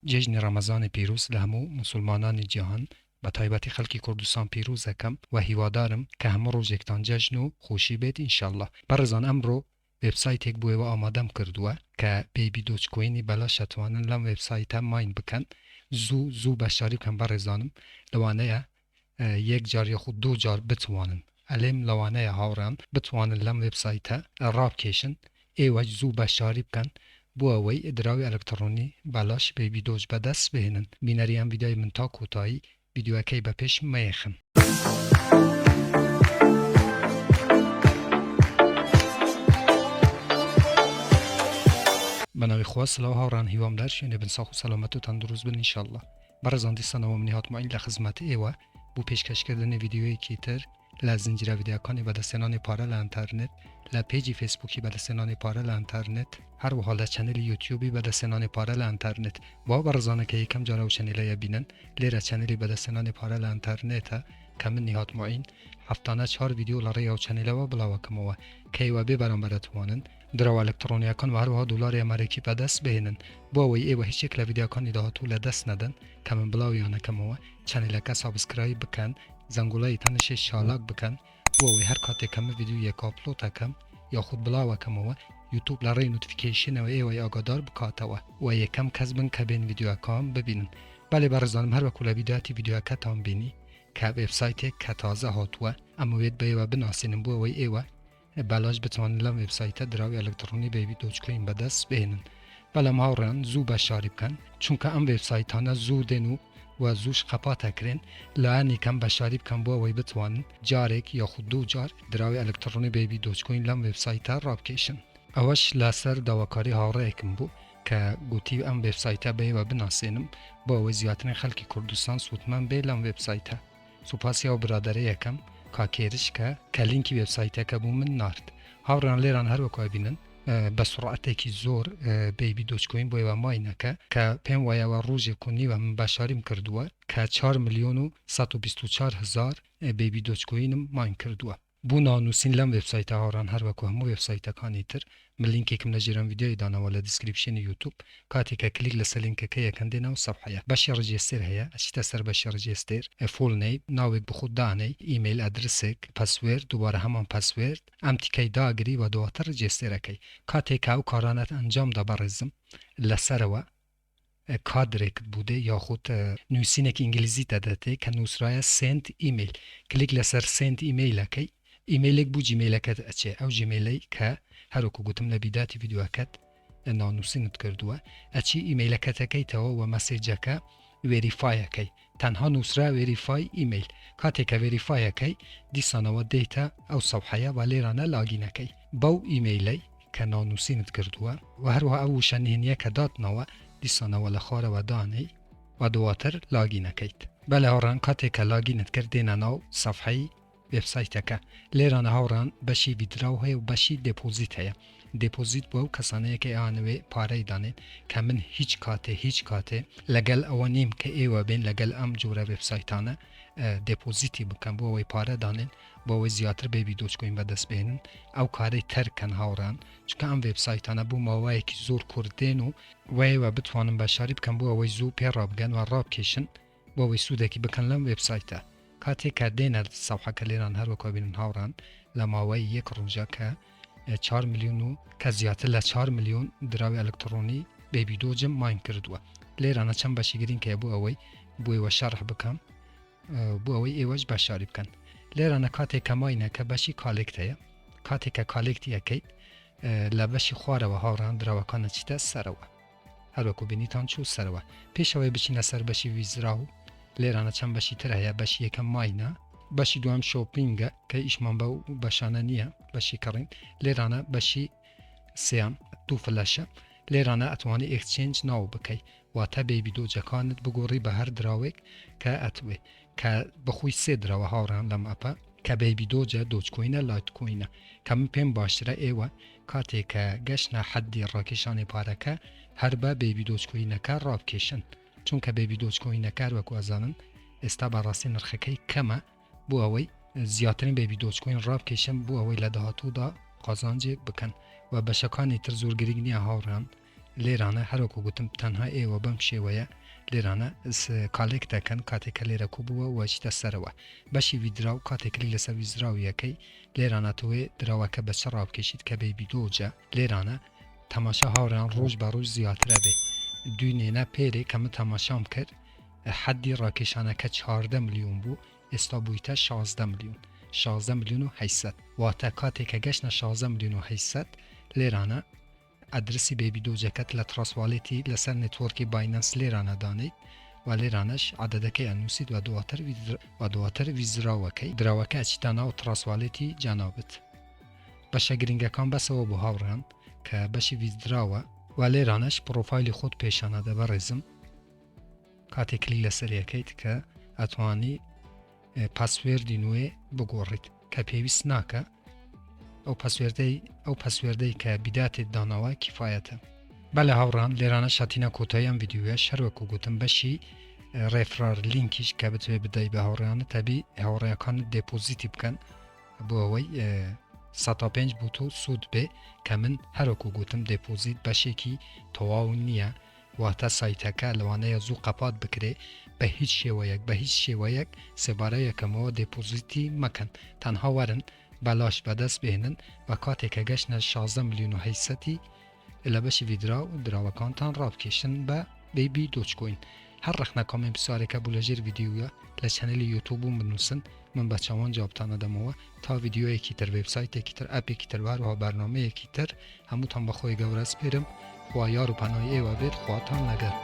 جژن رمضان پیروز لهمو مسلمانان جهان به تایبەتی خەڵکی کوردستان پیرۆز دەکەم و هیوادارم کە هەموو ڕۆژێکتان جەژن و خۆشی بێت ئینشاءالله. بەڕێزان ئەمڕۆ وێبسایتێک بۆ ئێوە ئامادەم کردووە کە بێبی دۆچکۆینی بەلاش ئەتوانن لەم وێبسایتە ماین بکەن زوو بەشداری بکەن. بەڕێزانم لەوانەیە یەک جار یاخود دوو جار بتوانن ئەلێم لەوانەیە هاوڕان بتوانن لەم وێبسایتە ڕابکێشن ئێوەش زوو بەشداری بکەن بۆ ئەوەی دراوی ئەلکترۆنی بالاش بێبی دۆچ بەدەست بهێنن. بینەریان ڤیدیۆی من تا کۆتایی ڤیدیۆەکەی بە پێش مەیەخن. بەناوی خوا سڵاو هاوڕان هیوامدار شوێنێ بن ساخ و سەلامەت و تەندروست بن ئینشاءالله. بەڕێزان دیسانەوە منی هاتماین لە خزمەت ئێوە بۆ پێشکەشکردنی ڤیدیۆیەکی تر لە زنجیرە ڤیدیۆکانی بەدەستێنانی پارە لە ئینتەرنێت، لە پێجی فێسبووکی بەدەستێنانی پارە لە ئینتەرنێت، هەروەها لە چەنەلی یوتیوبی بەدەستێنانی پارە لە ئینتەرنێت. با بەڕێزانەکە یەکەم جارە ئەو چەنەلەیە بینن لێرە چەنەلی بەدەستێنانی پارە لە ئینتەرنێتە کە منی هاتماین هەفتانە 4 ڤیدیۆ لە ڕێی ئەو چەنەلەوە بڵاوەکەمەوە کە ئێوە بێ بەرامبەرەتوانن دراوە ئەلکترۆنیەکان و هەروەها دۆلاری ئەمریکی بەدەست بهێنن بۆ ئەوەی ئێوە هیچێک لە ڤیدیۆکانی داهاتوو لە دەست نەدەن کە من بڵاویانەکەمەوە چەنەلەکە سابسکرایب بکەن، زەنگوڵای تەنشێ شالاک بکەن بۆ ئەوەی هەر کاتێک کە من ڤیدیۆیەک ئاپلۆدەکەم یاخود بڵاوەکەمەوە یوتیوب لە ڕێی نوتیفیکیشنەوە ئێوەی ئاگادار بکاتەوە و یەکەم کەس بن کە بێن ڤیدیۆەکەم ببینن. بەڵێ بەڕێزانم هەروەکو لە ڤیدیۆاتی ڤیدیۆەکەتان بینی کە وێبسایتێک کە تازە هاتووە ئەمەوێت بە ئێوە بناسێنم بۆ ئەوەی ئێوە بالاش بتوانن لەم وێبسایتە دراوی ئەلکترۆنی بێبی دۆچکۆین بەدەست بهێنن. بەڵام هاوڕێن زوو بەشداری بکەن چونکە ئەم وێبسایتانە زوو دێن و زووش قەپاتەکرێن لایەنی کەم بەشداری بکەن بۆ ئەوەی بتوانن جارێک یاخود دوو جار دراوی ئەلکترۆنی بێبی دۆچکۆین لەم وێبسایتە ڕابکێشن. ئەوەش لەسەر داواکاری هاوڕەیەکم بوو کە گوتی ئەم وێبسایتە بە ئێوە بناسێنم بۆ ئەوەی زیاترین خەڵکی کوردستان سوودمەند بێ لەم وێبسایتە. سوپاسی ئەو برادەرەیەکەم کاکێرشکە کە لینکی وێبسایتەکە بوو من نارد. هاوڕان لێران هەروەکو بینن بە سرعەتێکی زۆر بێبی دۆچکۆین بۆ ئێوە ماینەکە کە پێم وایەوە ڕۆژێک و نیوە من بەشاریم کردووە کە 4 ملیۆن و 124 هزار بێبی دۆچکۆینم ماین کردووە. بوو نانووسین لەم وێبسایتە هاوڕان هەروەکو هەموو وێبسایتەکانی تر من لینکێکم لە ژێرم ڤیدیۆی دانەوە لە دیسکریپشنی یوتیوب کاتێکە کلیک لەسەر لینکەکە یەکەندێنەوە سەفحەیە بەشی ڕجێستر هەیە ئەچیتە سەر بەشی ڕجێستر فۆڵ نەی ناوێک بخود دانەی ئیمەیل ئەدرسێک پەسوێرد دووبارە هەمان پەسوێرد ئەم تیکەی داگری و دواتر ڕجێستێرەکەی کاتێکە ئەو کارانەت ئەنجام دا بەڕێزم لەسەرەوە کادرێکت بوودێ یاخود نووسینێکی ئینگلیزی دەدەتێ کە نووسرایە سنت ئیمەیل کلیک لەسەر سنت ئیمەیلەکەی ئیمەیلێک بوو جیمەیلەکەت ئەچێ ئەو جیمەیلەی کە هەروکو گوتم لە بیداتی ڤیدیۆەکەت نانووسینت کردووە ئەچی ئیمەیلەکەتەکەیتەوە و مەسێجەکە وێریفایەکەی تەنها نووسرا وێریفای ئیمەیل کاتێکە وێریفایەکەی دیسانەوە دێتە ئەو سەفحەیە و لێرانە لاگینەکەی بەو ئیمەیلەی کە نانووسینت کردووە و هەروەها ئەو وشەنهێنیە کە داتنەوە دیسانەوە لە خوارەوە دانەی و دواتر لاگینەکەیت. بەلە هاوڕان کاتێکە لاگینت کرد دێنە ناو سەفحەی وێبسایتەکە لێرانە هاوڕان بەشی ویدراو هەیە و بەشی دێپۆزیت هەیە. دێپۆزیت بۆ ئەو کەسانەیەکە ئەوانەوێ پارەی دانێت کە من هیچ کاتێ لەگەل ئەوە نیم کە ئێوە بێن لەگەل ئەم جۆرە وێبسایتانە دێپۆزیتی بکەم بۆ ئەوەی پارە دانێن بۆ ئەوەی زیاتر بێبی دۆچکۆین بەدەست بێنن ئەو کارەی تەرکەن هاوڕان چکە ئەم وێبسایتانە بوو ماوەیەکی زۆر کوردێن و وایەوە بتوانم بەشاری بکەم بۆ ئەوەی زوو پێ ڕابگەن و ڕابکێشن بۆ ئەوەی سوودێکی بکەن لەم وێبسایتە. کاتێکە دێنە سەفحەکە لێران هەروەکو بینن هاوڕان لە ماوەی یەک ڕۆژە کە 4 ملیۆن و کە زیاتر لە 4 ملیۆن دراوی ئەلکترۆنی بێبی دۆجم ماین کردووە. لێرانە چەند بەشی گرین کە بۆ ئەوەی بۆ ئێوە شەرح بکەم بۆ ئەوەی ئێوەش بەشاری بکەن. لێرانە کاتێککە ماینەکە بەشی کالێکت هەیە کاتێککە کالێکتی یەکەیت لە بەشی خوارەوە هاوڕان دراوەکانە چیتە سەرەوە هەروەکو بینیتان چوو سەرەوە پێشەوەی بچینە سەر بەشی ویزرا و لێرانە چەند بەشی تر هەیە بەشی یەکەم ماینە بەشی دوام شۆپینگە کە ئیشمان بە بەشانە نییە بەشی کڕین لێرانە بەشی سیام دوو فلەشە لێرانە ئەتوانی ئێکسچێنج ناو بکەی واتە بێبی دۆجەکانت بگۆڕی بە هەر دراوێک کە ئەتوێ کە بەخۆی سێ درەوە هاوڕان لەم ئەپە کە بێبی دۆجە دۆچکۆینە لایتکۆینە کە من پێم باشترە ئێوە کاتێککە گەشتە حەدی ڕاکێشانی پارەکە هەر بە بێبی دۆچکۆینەکە ڕابکێشن چونکە بێبی دۆچکۆینەکار وەکو ئەزانن ئێستا بەڕاستی نرخەکەی کەمە بۆ ئەوەی زیاترین بێبی دۆچکۆین ڕابکێشن بۆ ئەوەی لە داهاتوودا قازانجێک بکەن و بەشەکانی تر زۆر گرنگ نییە هاوڕان لێرانە هەروەکو گوتم تەنها ئێوە بەم شێوەیە لێرانە کالێک دەکەن کاتێکە لێرە کوبووە وەچتە سەرەوە بەشی ویدرا و کاتێکلی لەسەر ویزراویەکەی لێرانە تۆێ دراوەکە بە چڕاو بکەشیت کە بەیبی دۆجە لێرانە تەماشا هاوڕیان ڕۆژ بە ڕۆژ زیاترە بێ دوی نێنە پێرێ کە من تەماشام کرد حەدی ڕاکێشانەکە 14 ملیۆن بوو ئێستا بوویتە 16 ملیۆن 16 ملیۆن و 800 واتە کاتێکە گەشتە 16 ملیۆن و 800 لێرانە ئەدرسی بێبی دۆجەکەت لە تراسواڵێتی لەسەر نێتوەرکی باینەنس لێرانە دانیت و لێرانەش عادەدەکەی ئەنووسیت و دواتر ویزراوەکەی دراوەکە ئەچیتە ناو تراسواڵێتی جاناوت بەشە گرنگەکان بەسەوە بۆ هاوڕێن کە بەشی ویزدراوە و لێرانەش پرۆفایلی خۆت پیشانە دەبەڕێزم کاتێکلی لەسەریەکەیت کە ئەتوانی پاسوێردی نوێ بگۆڕیت کە پێویست ناکە ئەو پەسوێردەی کە بیداتێت داناوە کیفایەتە بەلە هاوڕان لێرانە شاتینە کۆتاییان ڤیدیوە شەروەکو گوتم بەشی ڕێفرار لینکیش کە بتوێ بدەی بە هاوڕیانە تەبی هاوڕێیەکانت دێپۆزیتی بکەن بۆ ئەوەی 105 بوتۆ سوود بێ کە من هەروەکو گوتم دێپۆزیت بەشێکی تەواو نییە واتە سایتەکە لەوانەیە زوو قەپات بکرێ بە هیچ شێوەیەک سێبارە یەکەمەوە دێپۆزیتی مەکەن تەنها وەرن بەلاش بەدەست بێنن و کاتێکە گەشتە 16 ملیۆن و 800 لە بەشی ویدرا و دراوەکانتان ڕابکێشن بە بێبی دۆچکۆین هەر ڕخنە کامنت پرسیارێکە بوو لەژێر ویدیوە لە چەنەلی یوتیوب و بنووسن من بە چاوان جوابتان دەدەمەوە تا ویدیۆیەکی تر وێبسایتێکی تر ئەپێکی تر وهروەها بەرنامەیەکی تر هەمووتان بەخۆی گەورە سپێرم خوا یار و پەنای ئێوە بێت خواتان لەگەر